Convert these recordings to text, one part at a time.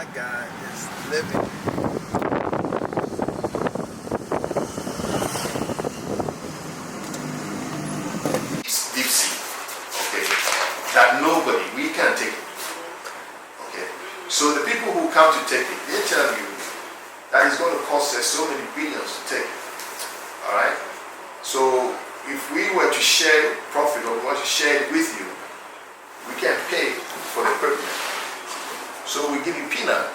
That guy is living. It's deep sea, okay, that nobody, we can't take it, okay. So the people who come to take it, they tell you that it's going to cost us so many billions to take it, all right. So if we were to share profit or we want to share it with you, we can't pay for the equipment. So we give you peanut.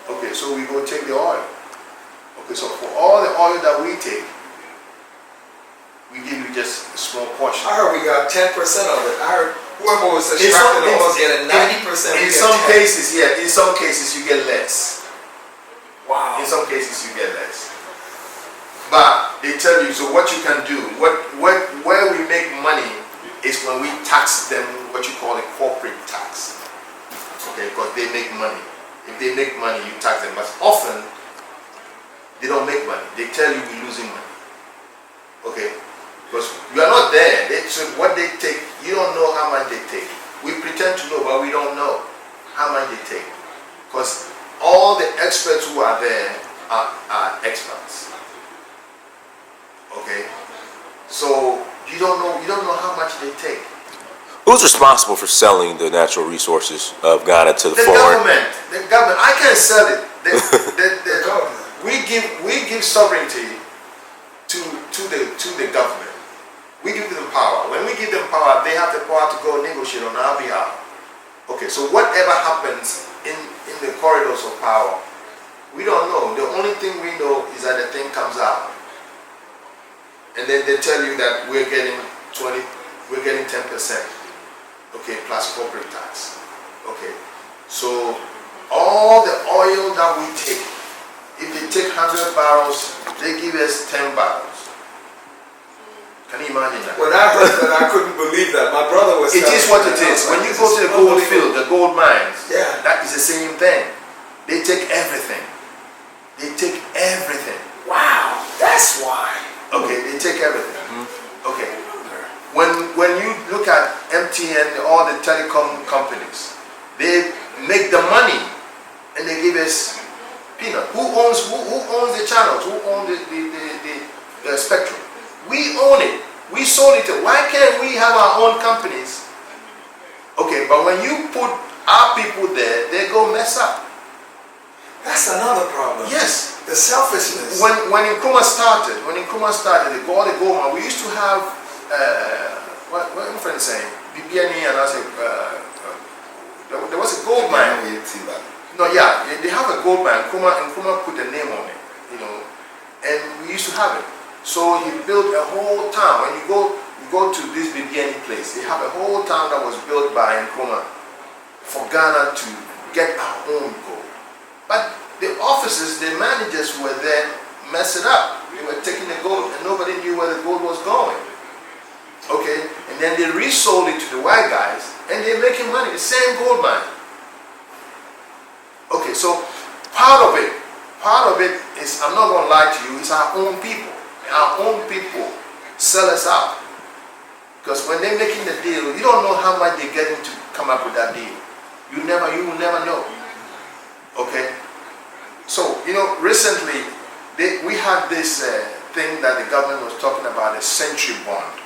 Okay, so we go take the oil. Okay, so for all the oil that we take, we give you just a small portion. I heard we got 10% of it. I heard whoever was extracting the oil was getting 90%. In some cases, yeah, in some cases you get less. Wow. In some cases you get less. But they tell you, so what you can do, where we make money is when we tax them, what you call a corporate tax. Okay, because they make money. If they make money, you tax them. But often, they don't make money. They tell you we're losing money. Okay? Because you are not there. So what they take, you don't know how much they take. We pretend to know, but we don't know how much they take. Because all the experts who are there are experts. Okay? So you don't know how much they take. Who's responsible for selling the natural resources of Ghana to the foreign? The government. I can't sell it. The government. We give sovereignty to the government. We give them power. When we give them power, they have the power to go negotiate on our behalf. Okay, so whatever happens in the corridors of power, we don't know. The only thing we know is that the thing comes out. And then they tell you that we're getting 10%. Okay, plus corporate tax. Okay, so all the oil that we take, if they take 100 barrels, they give us 10 barrels. Can you imagine that? When I heard that, I couldn't believe that. My brother was. It is what it is. When you go to the gold field, the gold mines, yeah, that is the same thing. They take everything. They take everything. Wow, that's why. Okay, they take everything. Okay. When you look at MTN, all the telecom companies, they make the money and they give us peanut. Who owns the channels? Who owns the spectrum? We own it. We sold it. Why can't we have our own companies? Okay, but when you put our people there, they go mess up. That's another problem. Yes. The selfishness. When Nkrumah started, the Goma, we used to have what my friend saying? BBNE, and I said there was a gold mine. No, yeah, they have a gold mine. Nkrumah put the name on it, you know, and we used to have it. So he built a whole town. When you go to this BBNE place, they have a whole town that was built by Nkrumah for Ghana to get our own gold. But the officers, the managers who were there messed it up. They were taking the gold and nobody knew where the gold was going. Okay, and then they resold it to the white guys and they're making money, the same gold mine. Okay, so part of it is, I'm not going to lie to you, it's our own people. Our own people sell us out. Because when they're making the deal, you don't know how much they're getting to come up with that deal. You will never know. Okay? So, you know, recently, we had this thing that the government was talking about, a century bond,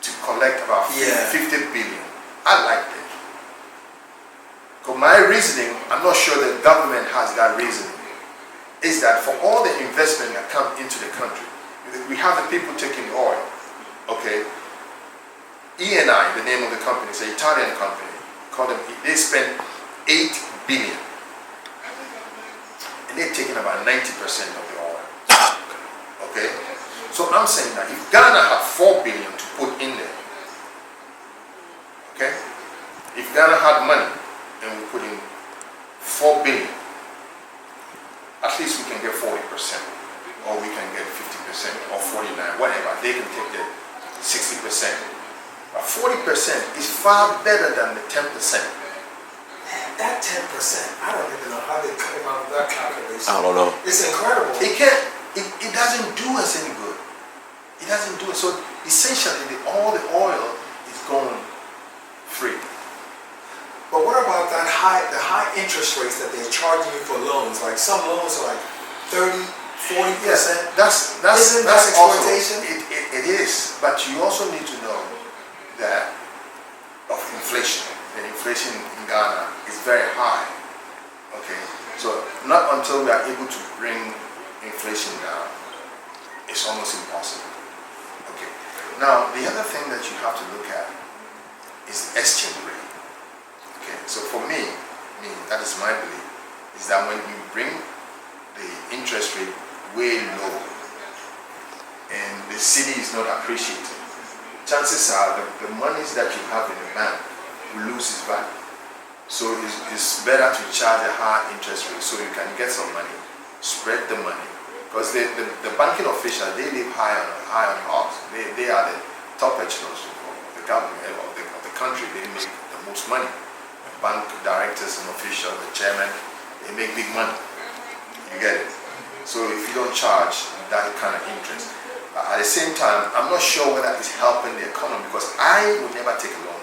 to collect about 50 billion. I liked it. Because my reasoning, I'm not sure the government has that reasoning, is that for all the investment that come into the country, we have the people taking the oil. Okay? ENI, the name of the company, it's an Italian company. They spend 8 billion. And they're taking about 90% of the oil. Okay? So I'm saying that if Ghana had 4 billion to put in there, okay? If Ghana had money and we put in 4 billion, at least we can get 40%, or we can get 50%, or 49%, whatever. They can take the 60%. But 40% is far better than the 10%. That 10%, I don't even know how they came out with that calculation. I don't know. It's incredible. It doesn't do us any good. It doesn't do it. So essentially, all the oil is going free. But what about the high interest rates that they're charging you for loans? Like some loans are like 30, 40%. Yes, that's Isn't that also, exploitation? it is, but you also need to know that of inflation. The inflation in Ghana is very high. Okay, so not until we are able to bring inflation down, it's almost impossible. Okay, now the other thing that you have to look at is the exchange rate. Okay, so for me, that is my belief, is that when you bring the interest rate way low and the city is not appreciating, chances are the monies that you have in the bank will lose its value. So it's better to charge a high interest rate so you can get some money, spread the money, because the banking officials, they live high on hogs. They are the top echelons of the government of the country. They make the most money. Bank directors and officials, the chairman, they make big money. You get it? So if you don't charge that kind of interest, at the same time, I'm not sure whether it's helping the economy, because I would never take a loan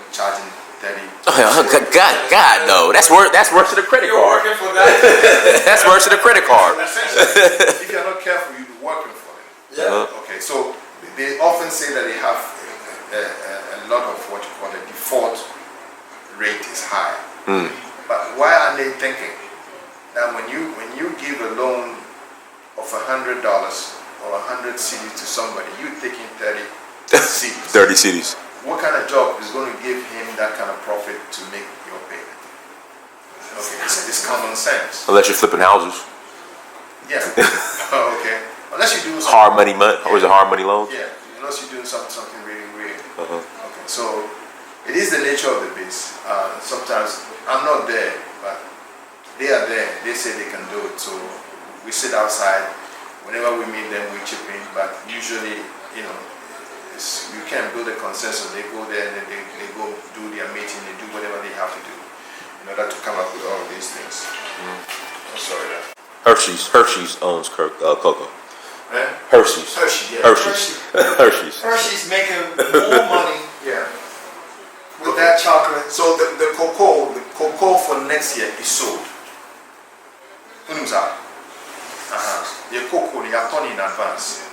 charging 30. God, no. That's worse than a credit You're card. working for that? That's worse than a credit card. If you're not careful, you'll be working for it. Yeah. Okay, so they often say that they have a lot of what you call a default rate is high. But why are they thinking that when you give a loan of $100 or 100 cedis to somebody, you're taking 30 cedis? 30 cities. What kind of job is going to give him that kind of profit to make your payment? Okay, it's common sense. Unless you're flipping houses. Yeah. Okay. Unless you do Hard money, or is it hard money loans? Yeah. Unless you're doing something really weird. Uh-huh. Okay. So it is the nature of the beast. Sometimes I'm not there, but they are there. They say they can do it. So we sit outside. Whenever we meet them, we chip in. But usually, you can't build a consensus. They go there and then they go do their meeting. They do whatever they have to do in order to come up with all of these things. I'm sorry. Hershey's owns cocoa. Eh? Hershey's. Hershey, yeah. Hershey's. making more money Yeah. with that chocolate. So the cocoa for next year is sold. The cocoa they are turning in advance.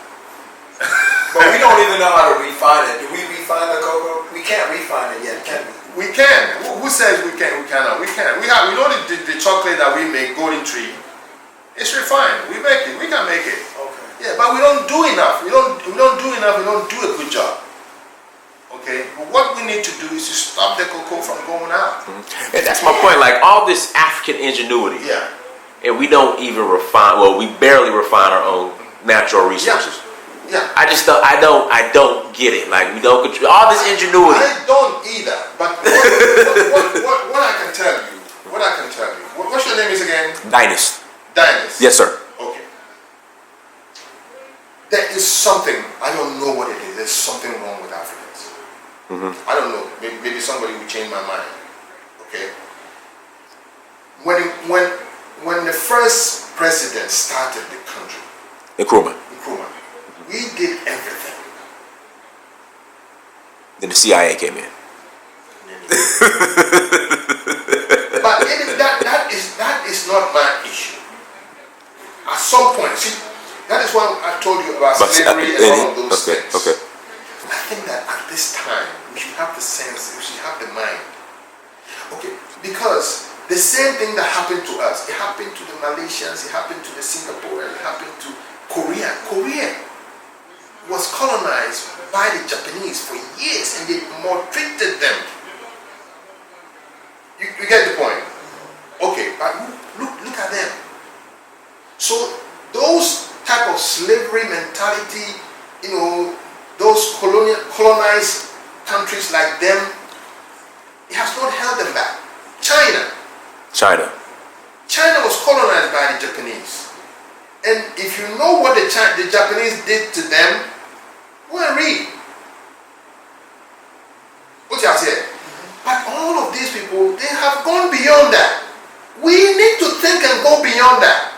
But we don't even know how to refine it. Do we refine the cocoa? We can't refine it yet, can we? We can. Who says we can? We cannot. We can. We know the chocolate that we make, Golden Tree. It's refined. We make it. We can make it. Okay. Yeah, but we don't do enough. We don't do enough. We don't do a good job. Okay. But what we need to do is to stop the cocoa from going out. And that's my point. Like all this African ingenuity. Yeah. And we don't even refine. Well, we barely refine our own natural resources. Yeah. I don't get it. Like we don't control all this ingenuity. I don't either. But what I can tell you, what's your name is again? Dynasty. Dinus. Yes, sir. Okay. There is something, I don't know what it is. There's something wrong with Africans. I don't know. Maybe somebody will change my mind. Okay. When the first president started the country, Nkrumah. we did everything. Then the CIA came in. But that is not my issue. At some point, see, that is why I told you about slavery and all of those things. Okay. I think that at this time, we should have the sense, we should have the mind. Okay, because the same thing that happened to us, it happened to the Malaysians, it happened to the Singaporeans, it happened to Korea. Korea was colonized by the Japanese for years and they maltreated them. You get the point? Okay, but look at them. So those type of slavery mentality, those colonized countries like them, it has not held them back. China was colonized by the Japanese. And if you know what the Japanese did to them, go and read. What you have said. But all of these people, they have gone beyond that. We need to think and go beyond that.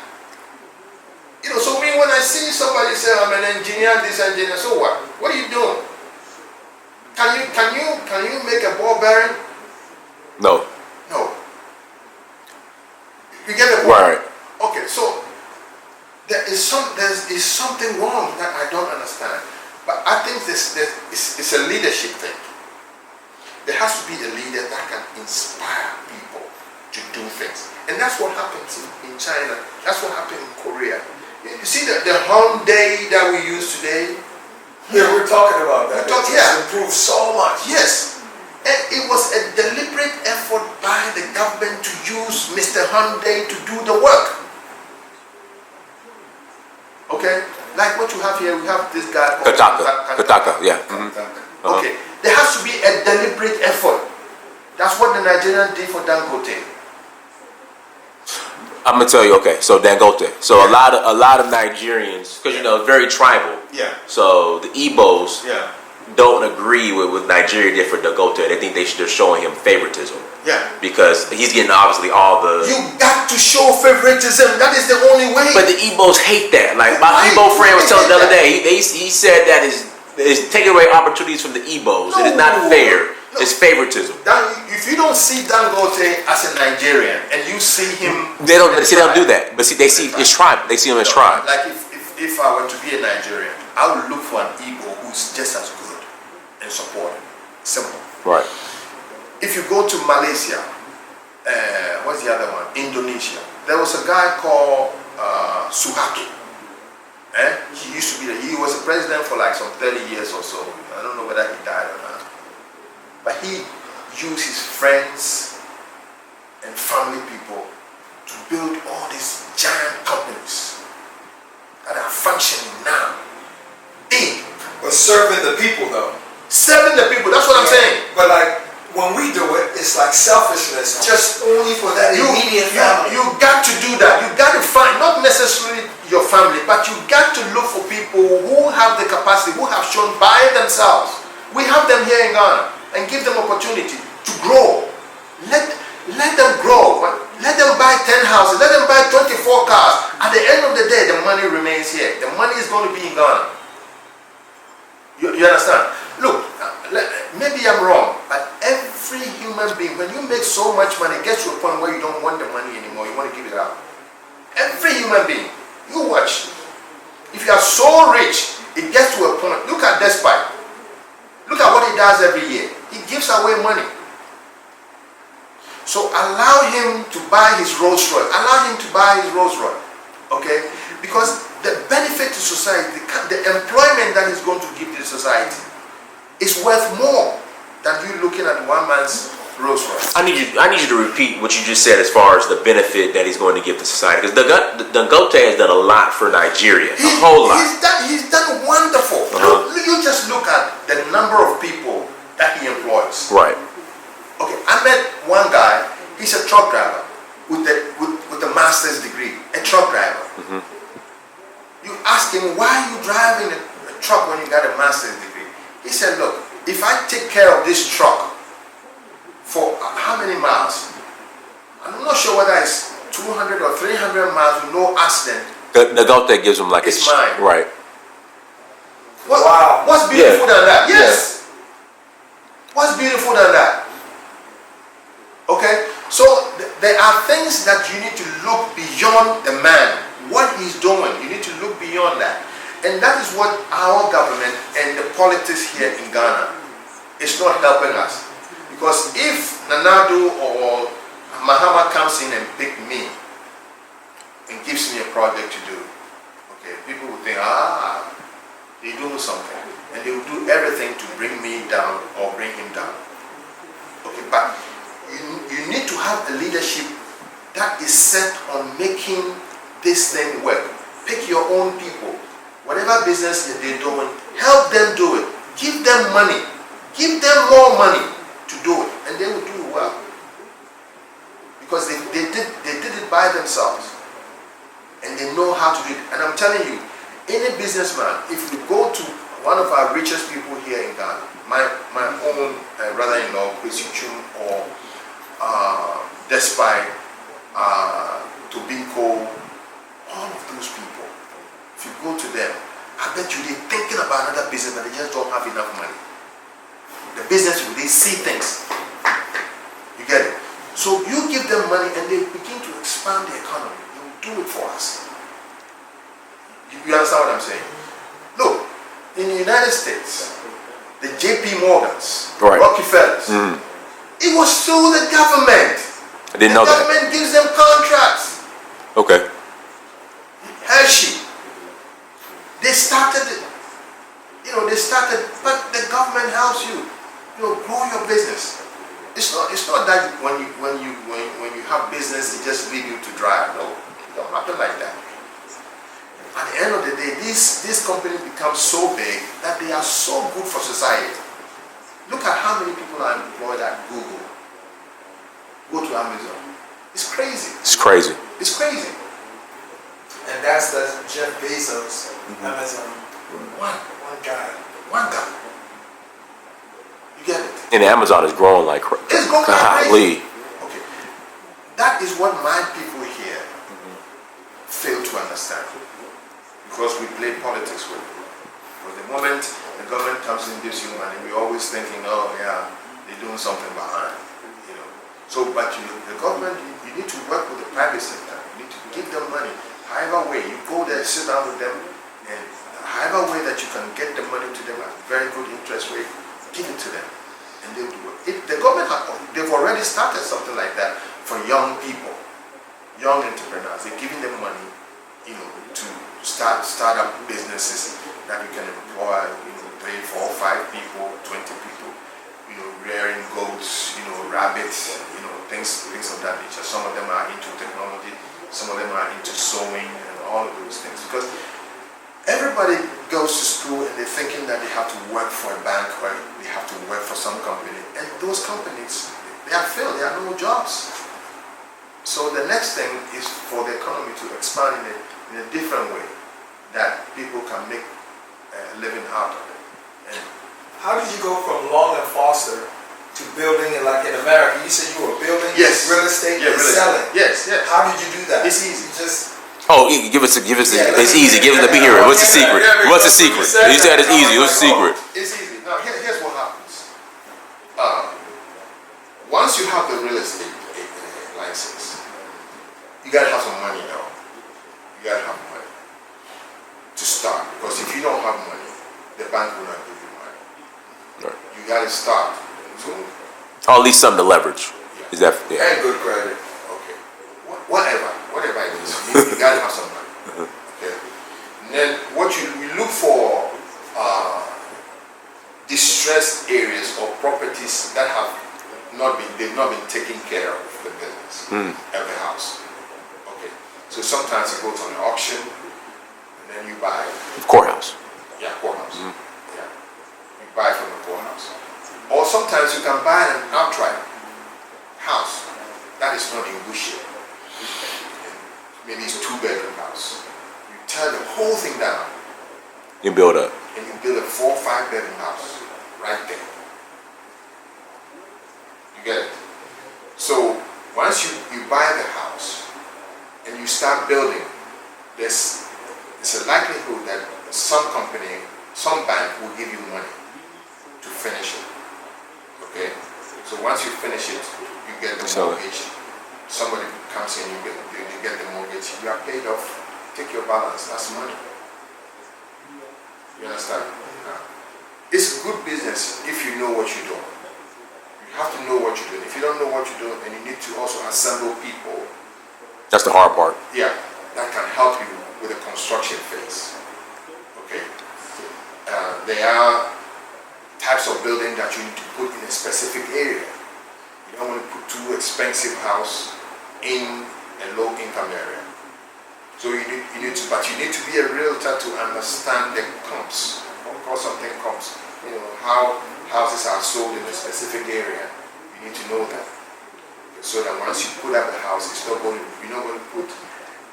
So when I see somebody say, I'm an engineer, this engineer, so what? What are you doing? Can you make a ball bearing? No. No. You get the point? Right. Okay, so there is something wrong that I don't understand. But I think it's a leadership thing. There has to be a leader that can inspire people to do things. And that's what happens in China. That's what happened in Korea. You see the Hyundai that we use today? Yeah, we're talking about that. Yeah. It's improved so much. Yes. And it was a deliberate effort by the government to use Mr. Hyundai to do the work. Okay? Like what you have here, we have this guy called Kataka, yeah. Okay. There has to be a deliberate effort. That's what the Nigerians did for Dangote. I'm gonna tell you, okay, so Dangote. So a lot of Nigerians, because you know, it's very tribal. Yeah. So the Igbos Yeah. don't agree with Nigeria for Dangote. They think they're showing him favoritism. Yeah. Because he's getting obviously all the. You got to show favoritism. That is the only way. But the Igbos hate that. Like my Igbo friend was telling the other day, he said that is taking away opportunities from the Igbos. It is not fair. No. It's favoritism. If you don't see Dangote as a Nigerian and you see him, They don't do that. But see, they see it's tribe. They see him as tribe. Like if I were to be a Nigerian, I would look for an Igbo who's just as good and supportive. Simple. Right. If you go to Malaysia, what's the other one? Indonesia. There was a guy called Suharto. He used to be he was a president for like some 30 years or so. I don't know whether he died or not. But he used his friends and family people to build all these giant companies that are functioning now. Big. But serving the people though. Serving the people, that's what I'm saying. But like when we do it, it's like selfishness, just only for that immediate family. You got to do that. You got to find, not necessarily your family, but you got to look for people who have the capacity, who have shown by themselves. We have them here in Ghana, and give them opportunity to grow. Let them grow. Let them buy 10 houses. Let them buy 24 cars. At the end of the day, the money remains here. The money is going to be in Ghana. You understand? Look, maybe I'm wrong, but every human being, when you make so much money, it gets to a point where you don't want the money anymore. You want to give it up. Every human being, you watch. If you are so rich, it gets to a point. Look at Despite. Look at what he does every year. He gives away money. So allow him to buy his Rolls Royce. Allow him to buy his Rolls Royce. Okay? Because the benefit to society, the employment that he's going to give to society is worth more than you looking at one man's Rolls Royce. I need you to repeat what you just said as far as the benefit that he's going to give to society. Because Dangote has done a lot for Nigeria. A whole lot. He's done wonderful. You just look at the number of people that he employs. Right. Okay, I met one guy, he's a truck driver with a master's degree, a truck driver. You ask him, why are you driving a truck when you got a master's degree? He said, look, if I take care of this truck for how many miles? I'm not sure whether it's 200 or 300 miles with no accident. The Dangote gives him like It's mine. Right. Wow. What's beautiful than that? Yes. What's beautiful than that? Okay? So there are things that you need to look beyond the man. What he's doing, you need to look beyond that. And that is what our government and the politics here in Ghana is not helping us. Because if Nanado or Mahama comes in and pick me and gives me a project to do, okay, people will think, they do something. And they will do everything to bring me down or bring him down. Okay, but you need to have a leadership that is set on making this thing work. Pick your own people. Whatever business they're doing, help them do it. Give them money. Give them more money to do it. And they will do it well. Because they did it by themselves. And they know how to do it. And I'm telling you, any businessman, if you go to one of our richest people here in Ghana, my own brother-in-law, Kwesi Chum, or Despite, Tobinko, all of those people, if you go to them, I bet you they're thinking about another business, but they just don't have enough money. The business, they see things. You get it? So you give them money and they begin to expand the economy. They will do it for us. You understand what I'm saying? Look, in the United States, the JP Morgans, Right. Rockefellers, it was through the government. I didn't know The that. government gives them contracts. Okay. Hershey, they started, but the government helps you, grow your business. It's not that when you have business, they just leave you to dry. No, it don't happen like that. At the end of the day, these companies become so big that they are so good for society. Look at how many people are employed at Google. Go to Amazon. It's crazy. It's crazy. It's crazy. And that's the Jeff Bezos, Amazon. One One guy. You get it? And Amazon is growing like crazy. It's growing like Golly. crazy. Okay. That is what my people here fail to understand. Because we play politics with it. But the moment the government comes in and gives you money, we're always thinking, oh yeah, they're doing something behind. So, but the government, you need to work with the private sector. You need to give them money. However way, you go there, sit down with them, and however way that you can get the money to them at a very good interest rate, give it to them. And they'll do it. The government, they've already started something like that for young people, young entrepreneurs. They're giving them money, to start up businesses that you can employ, 3, 4, 5 people, 20 people, rearing goats, rabbits, things of that nature. Some of them are into technology, some of them are into sewing and all of those things. Because everybody goes to school and they're thinking that they have to work for a bank or they have to work for some company. And those companies, they are failed, there are no jobs. So the next thing is for the economy to expand in a different way that people can make a living out of it. And How did you go from Long and Foster to building it like in America? You said you were building Yes. real estate Yeah, and real estate. selling. Yes. How did you do that? It's easy. You just Give us. Yeah, It's easy. Give us. Let me hear it. What's the secret? What's the secret? You said it's easy. What's the secret? It's easy. Now here's what happens. Once you have the real estate license, you gotta have some money now. You gotta have money to start, because if you don't have money, the bank will not give you money. Right. You gotta start. So Or at least something to leverage. Is that? Yeah. and good credit. okay, whatever it is, you gotta have some money. Okay. And then what you look for distressed areas or properties that they've not been taken care of the business, every house. Okay. So sometimes you go to an auction and then you buy. Courthouse. Yeah, courthouse. Yeah. You buy from the courthouse. Or sometimes you can buy an outright house that is not in good shape. Maybe it's a 2-bedroom house. You tear the whole thing down You build up. and you build a 4 or 5-bedroom house right there. You get it? So once you buy the house and you start building, there's a likelihood that some company, some bank will give you money to finish it. Okay? So once you finish it, you get the mortgage. Somebody comes in, you get the mortgage, you are paid off, take your balance, that's money. You understand? It's good business if you know what you're doing. You have to know what you're doing. If you don't know what you're doing, and you need to also assemble people, That's the hard part. yeah, that can help you with the construction phase. Okay? There are types of building that you need to put in a specific area. You don't want to put too expensive house in a low income area. So you need to be a realtor to understand the comps. Because something comes, how houses are sold in a specific area. You need to know that. So that once you put up a house, you're not going to put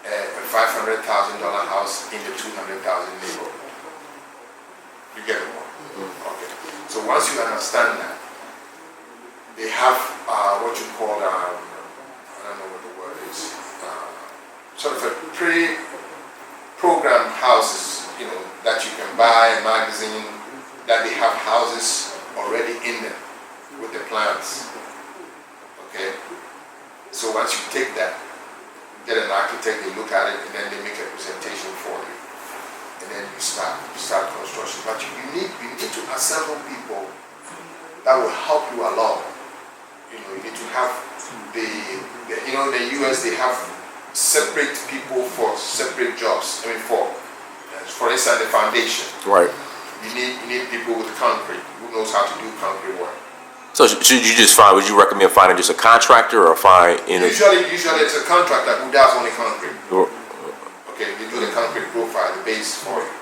a $500,000 house in the $200,000 neighborhood. You get it? Okay. So once you understand that, they have what you call, I don't know what the word is, sort of a pre-programmed houses, that you can buy a magazine, that they have houses already in them with the plans. Okay? So once you take that, get an architect, they look at it, and then they make a presentation for you. And then you start construction. But you need to assemble people that will help you along. You know, you need to have in the US they have separate people for separate jobs. I mean, for instance, the foundation. Right. You need people with concrete who knows how to do concrete work. So should you just find? Would you recommend finding just a contractor or find in a? Usually it's a contractor who does only concrete. Okay, they do the concrete profile, the base for you.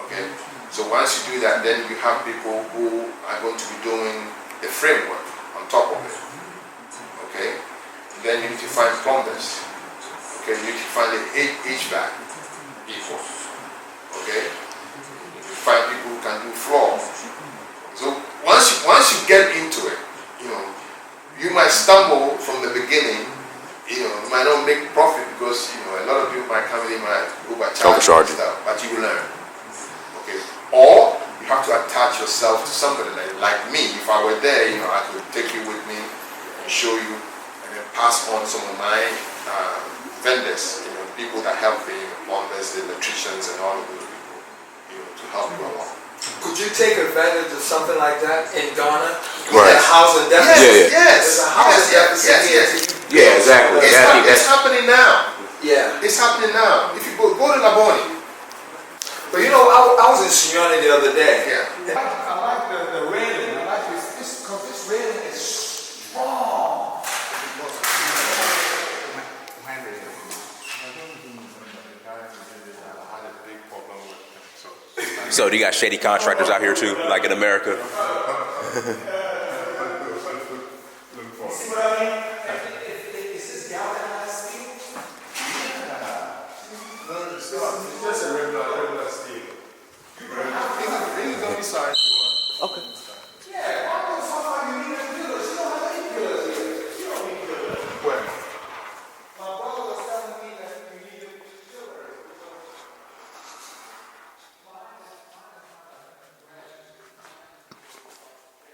Okay, so once you do that, then you have people who are going to be doing the framework on top of it. Okay, then you need to find plumbers. Okay, you need to find the HVAC people. Okay, you find people who can do floor. So once you get into it, you know, you might stumble from the beginning. You know, you might not make profit because you know a lot of people might come in, might overcharge stuff, but you will learn. Okay, or you have to attach yourself to somebody like me. If I were there, you know, I could take you with me and show you, and then pass on some of my vendors. You know, people that help me, plumbers, the electricians, and all of those people. You know, to help you along. Could you take advantage of something like that in Ghana? Right. That housing deficit. Yes. There's a housing deficit here. Yeah, exactly. It's happening now. Yeah. It's happening now. If you go to Laboni. But you know, I was in Sione the other day. Yeah. I like the railing. I like this because this railing is strong. So do you got shady contractors out here too, like in America? See what I mean? Is this galvanized steel? No, it's just a